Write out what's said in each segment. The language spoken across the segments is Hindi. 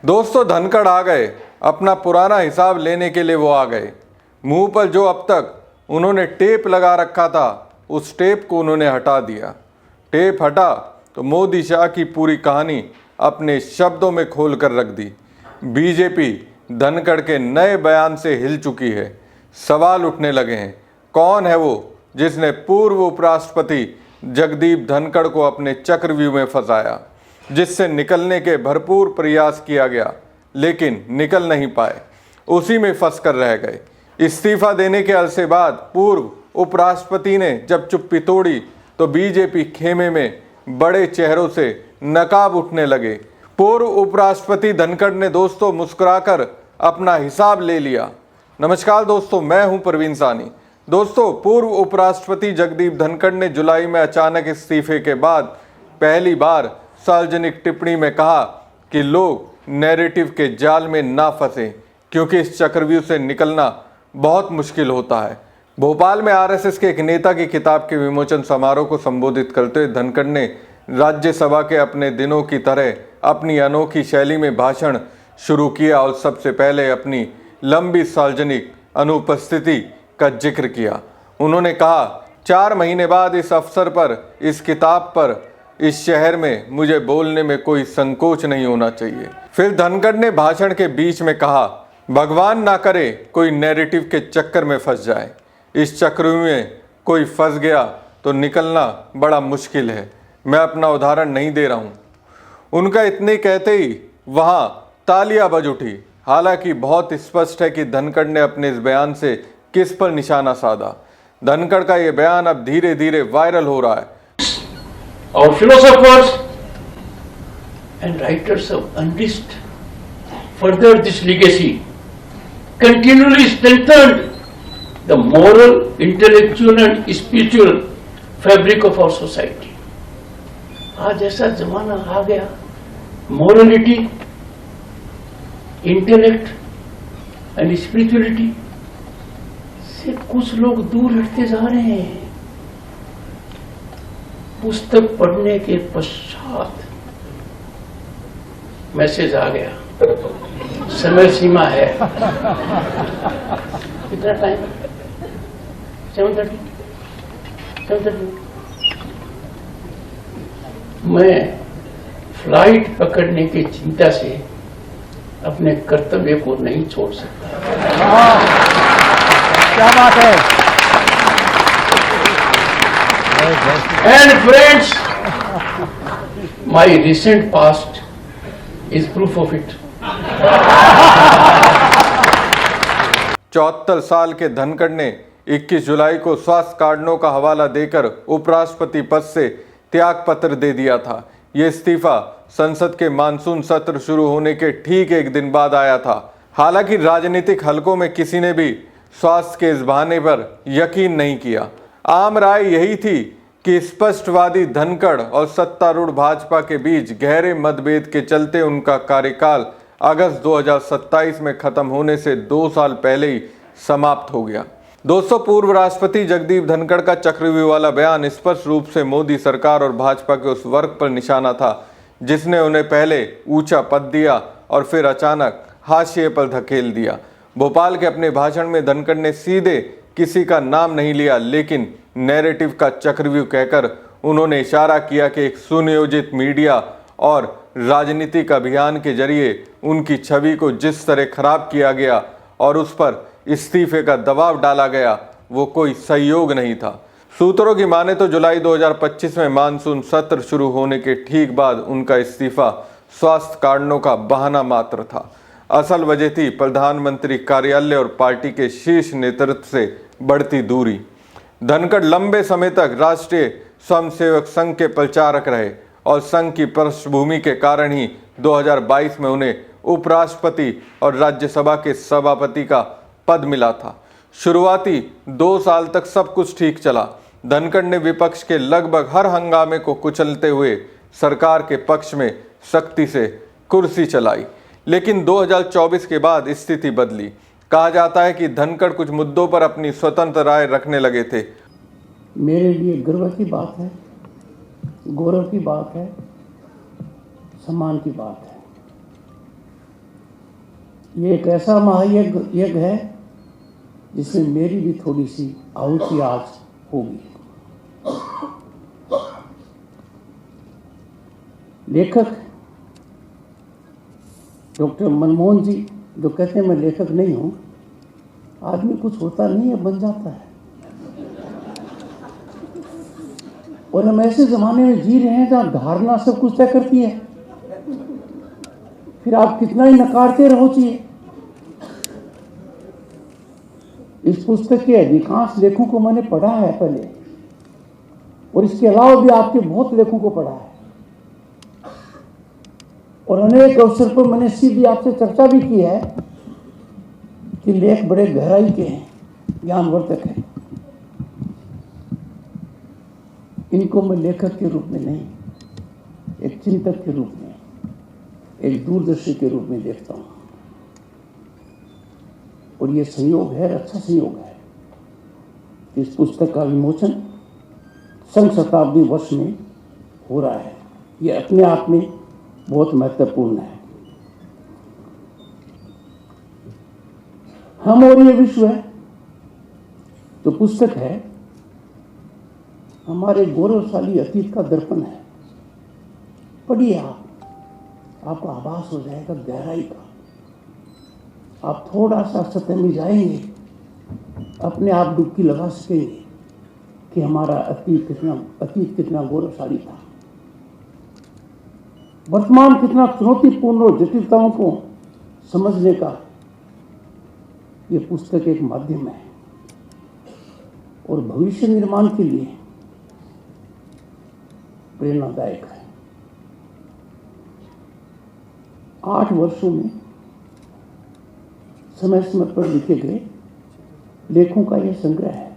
दोस्तों, धनखड़ आ गए। अपना पुराना हिसाब लेने के लिए वो आ गए। मुंह पर जो अब तक उन्होंने टेप लगा रखा था, उस टेप को उन्होंने हटा दिया। टेप हटा तो मोदी शाह की पूरी कहानी अपने शब्दों में खोल कर रख दी। बीजेपी धनखड़ के नए बयान से हिल चुकी है। सवाल उठने लगे हैं, कौन है वो जिसने पूर्व उपराष्ट्रपति जगदीप धनखड़ को अपने चक्रव्यूह में फंसाया, जिससे निकलने के भरपूर प्रयास किया गया लेकिन निकल नहीं पाए, उसी में फंस कर रह गए। इस्तीफा देने के अरसे बाद पूर्व उपराष्ट्रपति ने जब चुप्पी तोड़ी तो बीजेपी खेमे में बड़े चेहरों से नकाब उठने लगे। पूर्व उपराष्ट्रपति धनखड़ ने दोस्तों मुस्कुराकर अपना हिसाब ले लिया। नमस्कार दोस्तों, मैं हूं प्रवीण सानी। दोस्तों, पूर्व उपराष्ट्रपति जगदीप धनखड़ ने जुलाई में अचानक इस्तीफे के बाद पहली बार सार्वजनिक टिप्पणी में कहा कि लोग नैरेटिव के जाल में ना फंसे, क्योंकि इस चक्रव्यूह से निकलना बहुत मुश्किल होता है। भोपाल में आरएसएस के एक नेता की किताब के विमोचन समारोह को संबोधित करते हुए धनखड़ ने राज्यसभा के अपने दिनों की तरह अपनी अनोखी शैली में भाषण शुरू किया और सबसे पहले अपनी लंबी सार्वजनिक अनुपस्थिति का जिक्र किया। उन्होंने कहा, 4 महीने बाद इस अवसर पर, इस किताब पर, इस शहर में मुझे बोलने में कोई संकोच नहीं होना चाहिए। फिर धनखड़ ने भाषण के बीच में कहा, भगवान ना करे कोई नैरेटिव के चक्कर में फंस जाए। इस चक्रव्यूह में कोई फंस गया तो निकलना बड़ा मुश्किल है। मैं अपना उदाहरण नहीं दे रहा हूँ। उनका इतने कहते ही वहाँ तालियां बज उठी। हालांकि बहुत स्पष्ट है कि धनखड़ ने अपने इस बयान से किस पर निशाना साधा। धनखड़ का ये बयान अब धीरे धीरे वायरल हो रहा है। Our philosophers and writers have enriched further this legacy, continually strengthened the moral, intellectual and spiritual fabric of our society. आज ऐसा जमाना आ गया, morality, intellect and spirituality से कुछ लोग दूर हटते जा रहे हैं। पुस्तक पढ़ने के पश्चात मैसेज आ गया, समय सीमा है। कितना टाइम? 7:30। मैं फ्लाइट पकड़ने की चिंता से अपने कर्तव्य को नहीं छोड़ सकता। क्या बात है। And friends, my recent past is proof of it. 74 साल के धनखड़ ने 21 जुलाई को स्वास्थ्य कारणों का हवाला देकर उपराष्ट्रपति पद से त्याग पत्र दे दिया था। ये इस्तीफा संसद के मानसून सत्र शुरू होने के ठीक एक दिन बाद आया था। हालांकि राजनीतिक हलकों में किसी ने भी स्वास्थ्य के इस बहाने पर यकीन नहीं किया। आम राय यही थी कि स्पष्टवादी धनखड़ और सत्तारूढ़ भाजपा के बीच गहरे मतभेद के चलते उनका कार्यकाल अगस्त 2027 में खत्म होने से 2 साल पहले ही समाप्त हो गया। दोस्तों, पूर्व राष्ट्रपति जगदीप धनखड़ का चक्रव्यूह वाला बयान स्पष्ट रूप से मोदी सरकार और भाजपा के उस वर्ग पर निशाना था जिसने उन्हें पहले ऊंचा पद दिया और फिर अचानक हाशिए पर धकेल दिया। भोपाल के अपने भाषण में धनखड़ ने सीधे किसी का नाम नहीं लिया, लेकिन नैरेटिव का चक्रव्यूह कहकर उन्होंने इशारा किया कि एक सुनियोजित मीडिया और राजनीतिक अभियान के जरिए उनकी छवि को जिस तरह खराब किया गया और उस पर इस्तीफे का दबाव डाला गया, वो कोई सहयोग नहीं था। सूत्रों की माने तो जुलाई 2025 में मानसून सत्र शुरू होने के ठीक बाद उनका इस्तीफा स्वास्थ्य कारणों का बहाना मात्र था। असल वजह थी प्रधानमंत्री कार्यालय और पार्टी के शीर्ष नेतृत्व से बढ़ती दूरी। धनखड़ लंबे समय तक राष्ट्रीय स्वयंसेवक संघ के प्रचारक रहे और संघ की पृष्ठभूमि के कारण ही 2022 में उन्हें उपराष्ट्रपति और राज्यसभा के सभापति का पद मिला था। शुरुआती 2 साल तक सब कुछ ठीक चला। धनखड़ ने विपक्ष के लगभग हर हंगामे को कुचलते हुए सरकार के पक्ष में सख्ती से कुर्सी चलाई। लेकिन 2024 के बाद स्थिति बदली। कहा जाता है कि धनखड़ कुछ मुद्दों पर अपनी स्वतंत्र राय रखने लगे थे। मेरे लिए गर्व की बात है, गौरव की बात है, सम्मान की बात है ये एक ऐसा महायज्ञ है जिसमें मेरी भी थोड़ी सी आहुति आज होगी। लेखक डॉक्टर मनमोहन जी जो कहते हैं मैं लेखक नहीं हूं, आदमी कुछ होता नहीं है, बन जाता है। और हम ऐसे जमाने में जी रहे हैं जहां धारणा सब कुछ तय करती है, फिर आप कितना ही नकारते रहो चाहिए। इस पुस्तक के अधिकांश लेखों को मैंने पढ़ा है पहले, और इसके अलावा भी आपके बहुत लेखों को पढ़ा है, और अनेक अवसर पर मैंने सीधी आपसे चर्चा भी की है कि लेख बड़े गहराई के हैं, ज्ञानवर्धक हैं। इनको मैं लेखक के रूप में नहीं, एक चिंतक के रूप में, एक दूरदर्शी के रूप में देखता हूं। और ये संयोग है, अच्छा संयोग है, इस पुस्तक का विमोचन संघ शताब्दी वर्ष में हो रहा है। ये अपने आप में बहुत महत्वपूर्ण है। हम और ये विश्व है तो पुस्तक है हमारे गौरवशाली अतीत का दर्पण है। पढ़िए आपको आभास हो जाएगा गहराई का। आप थोड़ा सा सतह में जाएंगे, अपने आप डुबकी लगा सकेंगे कि हमारा अतीत कितना गौरवशाली था, वर्तमान कितना चुनौतीपूर्ण और जटिलताओं को समझने का ये पुस्तक एक माध्यम है, और भविष्य निर्माण के लिए प्रेरणादायक है। 8 वर्षों में समय समय पर लिखे गए लेखों का यह संग्रह है।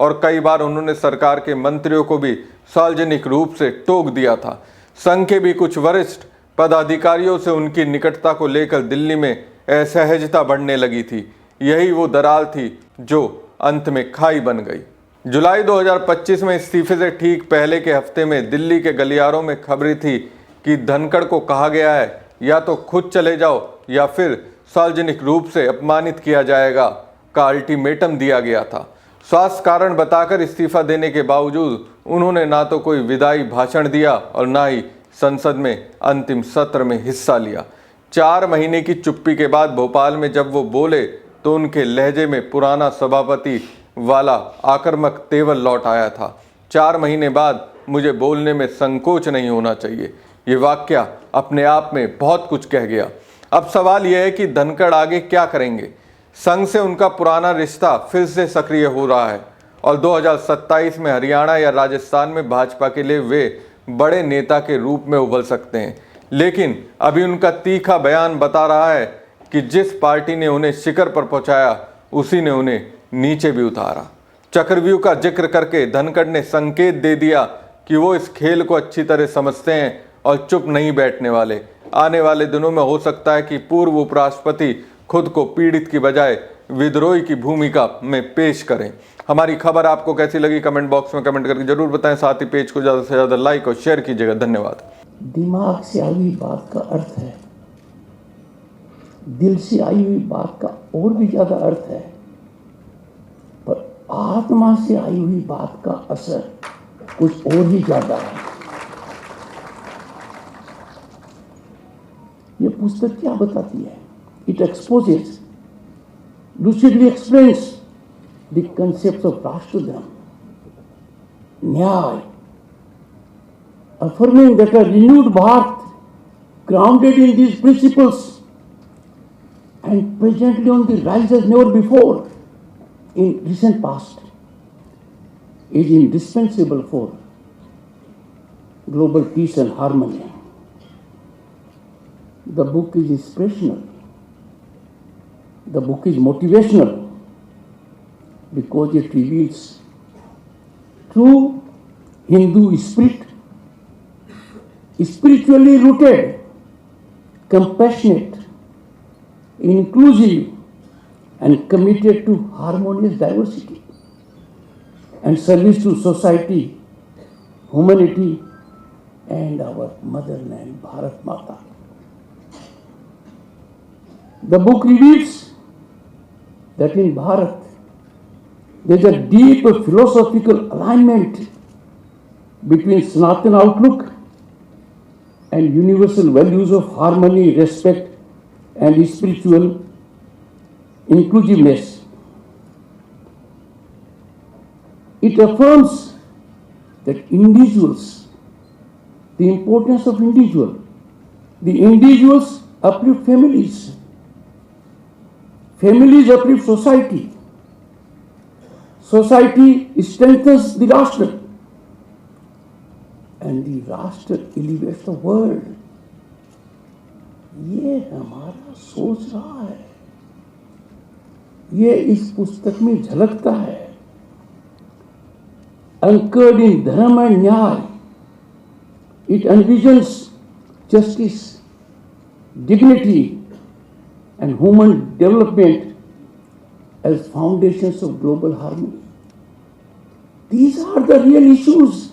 और कई बार उन्होंने सरकार के मंत्रियों को भी सार्वजनिक रूप से टोक दिया था। संघ के भी कुछ वरिष्ठ पदाधिकारियों से उनकी निकटता को लेकर दिल्ली में असहजता बढ़ने लगी थी। यही वो दरार थी जो अंत में खाई बन गई। जुलाई 2025 में इस्तीफे से ठीक पहले के हफ्ते में दिल्ली के गलियारों में खबरें थी कि धनखड़ को कहा गया है या तो खुद चले जाओ या फिर सार्वजनिक रूप से अपमानित किया जाएगा का अल्टीमेटम दिया गया था। स्वास्थ्य कारण बताकर इस्तीफा देने के बावजूद उन्होंने ना तो कोई विदाई भाषण दिया और ना ही संसद में अंतिम सत्र में हिस्सा लिया। 4 महीने की चुप्पी के बाद भोपाल में जब वो बोले तो उनके लहजे में पुराना सभापति वाला आक्रामक तेवर लौट आया था। 4 महीने बाद मुझे बोलने में संकोच नहीं होना चाहिए। ये वाक्य अपने आप में बहुत कुछ कह गया। अब सवाल यह है कि धनखड़ आगे क्या करेंगे। संघ से उनका पुराना रिश्ता फिर से सक्रिय हो रहा है और 2027 में हरियाणा या राजस्थान में भाजपा के लिए वे बड़े नेता के रूप में उभर सकते हैं। लेकिन अभी उनका तीखा बयान बता रहा है कि जिस पार्टी ने उन्हें शिखर पर पहुंचाया उसी ने उन्हें नीचे भी उतारा। चक्रव्यूह का जिक्र करके धनखड़ ने संकेत दे दिया कि वो इस खेल को अच्छी तरह समझते हैं और चुप नहीं बैठने वाले। आने वाले दिनों में हो सकता है कि पूर्व उपराष्ट्रपति खुद को पीड़ित की बजाय विद्रोही की भूमिका में पेश करें। हमारी खबर आपको कैसी लगी कमेंट बॉक्स में कमेंट करके जरूर बताएं। साथ ही पेज को ज़्यादा से ज़्यादा लाइक और शेयर कीजिएगा। धन्यवाद। दिमाग से आई हुई बात का अर्थ है, दिल से आई हुई बात का और भी ज्यादा अर्थ है, पर आत्मा से आई हुई बात का असर कुछ और ही ज्यादा है। ये पुस्तक क्या बताती है? It exposes, lucidly explains the concepts of Rashtradharma, Nyay, affirming that a renewed Bharat, grounded in these principles and presently on the rise as never before in recent past, is indispensable for global peace and harmony. The book is inspirational. The book is motivational because it reveals true Hindu spirit, spiritually rooted, compassionate, inclusive, and committed to harmonious diversity and service to society, humanity, and our motherland, Bharat Mata. The book reveals that in Bharat there is a deep philosophical alignment between Sanatana outlook and universal values of harmony, respect, and spiritual inclusiveness. It affirms that individuals, the importance of the individuals uplift families, families uplift society, society strengthens the Rashtra, and the Rashtra elevates the world. ये हमारा सोच रहा है, ये इस पुस्तक में झलकता है. Anchored in dharma and nyaya, it envisions justice, dignity, and human development as foundations of global harmony. These are the real issues